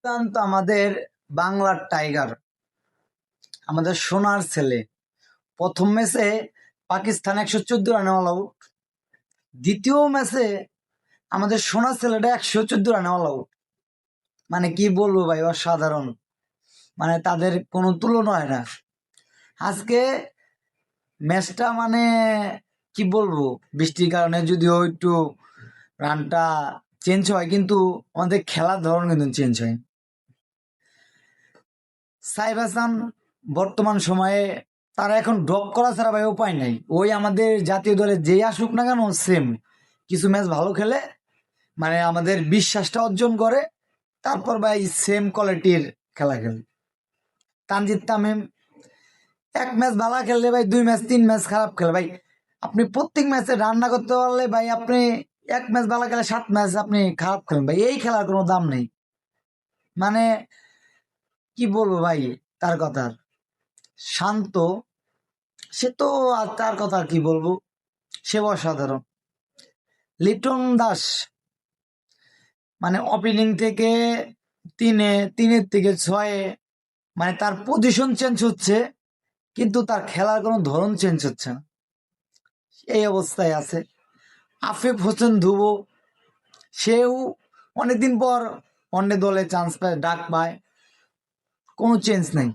পাকিস্তান তো আমাদের বাংলার টাইগার, আমাদের সোনার ছেলে। প্রথম ম্যাচে পাকিস্তান 114 রানে অল আউট। দ্বিতীয় ম্যাচে আমাদের সোনার ছেলেটা 114 রানে অল আউট। মানে কি বলবো ভাই, অসাধারণ। মানে তাদের কোনো তুলনা হয় না। আজকে ম্যাচটা মানে কি বলবো, বৃষ্টির কারণে যদিও একটু রানটা চেঞ্জ হয়, কিন্তু আমাদের খেলার ধরন কিন্তু চেঞ্জ হয়। সাইফ হাসান বর্তমান সময়ে তারা এখন ড্রপ করা ছাড়া ভাই উপায় নাই। ওই আমাদের জাতীয় দলে যেই আসুক না কেন সেম, কিছু ম্যাচ ভালো খেলে, মানে আমাদের বিশ্বাসটা অর্জন করে, তারপর ভাই সেম কোয়ালিটির খেলা খেলে। তানজিদ তামিম এক ম্যাচ ভালো খেললে ভাই 2 ম্যাচ 3 ম্যাচ খারাপ খেলে ভাই। আপনি প্রত্যেক ম্যাচে রান না করতে পারলে ভাই আপনি এক ম্যাচ ভালো খেলে 7 ম্যাচ আপনি খারাপ খেলেন ভাই, এই খেলার কোনো দাম নেই। মানে কি বলবো ভাই, তার কথা শান্ত, সে তো আর তার কথা কি বলবো, সে অসাধারণ। লিটন দাস মানে ওপেনিং থেকে তিনে, তিনের থেকে ছয়ে, মানে তার পজিশন চেঞ্জ হচ্ছে কিন্তু তার খেলার কোনো ধরন চেঞ্জ হচ্ছে না, এই অবস্থায় আছে। আফিফ হোসেন ধ্রুব, সেও অনেকদিন পর অন্য দলে চান্স পায়, ডাক পায়, কোনো চেঞ্জ নেই।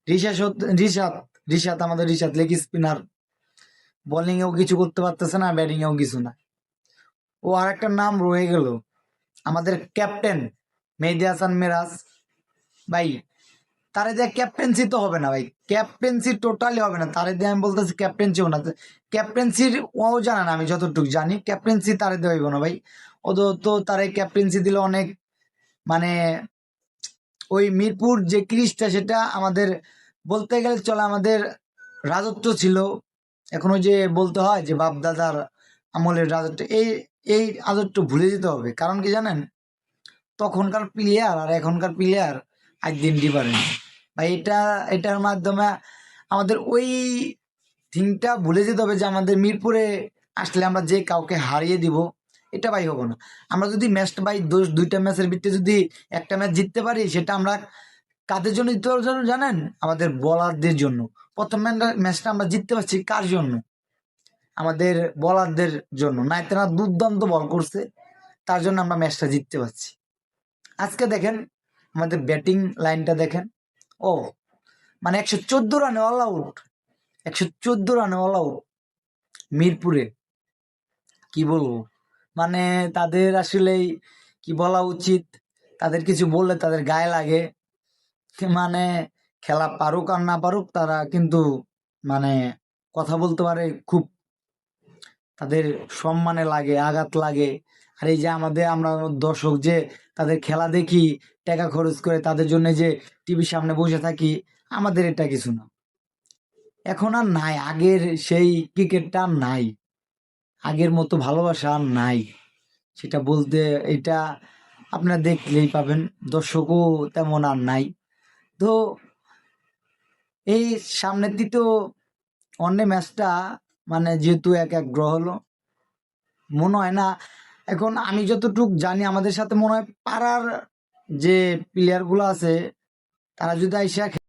রিশাদ রিশাদ আমাদের রিশাদ লেগ স্পিনার, বোলিং এও কিছু করতে পারতেছে না, ব্যাটিং এও কিছু না। ও আর একটা নাম রয়ে গেল, আমাদের ক্যাপ্টেন মেহেদী হাসান মিরাজ ভাই। তারে দিয়ে ক্যাপ্টেন্সি তো হবে না ভাই, ক্যাপ্টেন্সি টোটালি হবে না। তারে দিয়ে আমি বলতেছি ক্যাপ্টেন্সিও না, ক্যাপ্টেন্সির ও জানে না, আমি যতটুকু জানি ক্যাপ্টেন্সি তারে দেওয়াইব না ভাই। ও তো তারে ক্যাপ্টেন্সি দিলে অনেক, মানে ওই মিরপুর যে ক্রিজটা সেটা আমাদের বলতে গেলে চলে, আমাদের রাজত্ব ছিল। এখন ওই যে বলতে হয় যে বাপ দাদার আমলের রাজত্ব, এই এই রাজত্ব ভুলে যেতে হবে। কারণ কি জানেন, তখনকার প্লেয়ার আর এখনকার প্লেয়ার একদিন ডিফারেন্ট ভাই। এটার মাধ্যমে আমাদের ওই থিংটা ভুলে যেতে হবে যে আমাদের মিরপুরে আসলে আমরা যে কাউকে হারিয়ে দিব, এটা ভাই হবো না। আমরা যদি ম্যাচটা ভাই 2টা ম্যাচের ভিতরে যদি একটা ম্যাচ জিততে পারি, সেটা আমরা কাদের জন্য জিততে পারবো জানেন? আমাদের বোলারদের জন্য। প্রথম ম্যাচটা আমরা জিততে পারছি কার জন্য? আমাদের বোলারদের জন্য। না, তারা দুর্দান্ত বল করছে, তার জন্য আমরা ম্যাচটা জিততে পারছি। আজকে দেখেন আমাদের ব্যাটিং লাইনটা দেখেন, ও মানে 114 রানে অল আউট, 114 রানে অল আউট মিরপুরে। কি বলবো, মানে তাদের আসলেই কি বলা উচিত, তাদের কিছু বললে তাদের গায়ে লাগে। মানে খেলা পারুক আর না পারুক, তারা কিন্তু মানে কথা বলতে পারে, খুব তাদের সম্মানে লাগে, আঘাত লাগে। আর এই যে আমরা দর্শক যে তাদের খেলা দেখি, টাকা খরচ করে তাদের জন্য যে টিভির সামনে বসে থাকি, আমাদের এটা কিছু না। এখন আর নাই আগের সেই ক্রিকেটটা, আর নাই আগের মতো ভালোবাসা, আর নাই। সেটা বলতে এটা আপনারা দেখলেই পাবেন, দর্শকও তেমন আর নাই। তো এই সামনের দ্বিতীয় অন্য ম্যাচটা, মানে যেহেতু এক গ্রহ হলো, মনে হয় না, এখন আমি যতটুক জানি আমাদের সাথে মনে হয় পাড়ার যে প্লেয়ার গুলো আছে, তারা যদি আইসা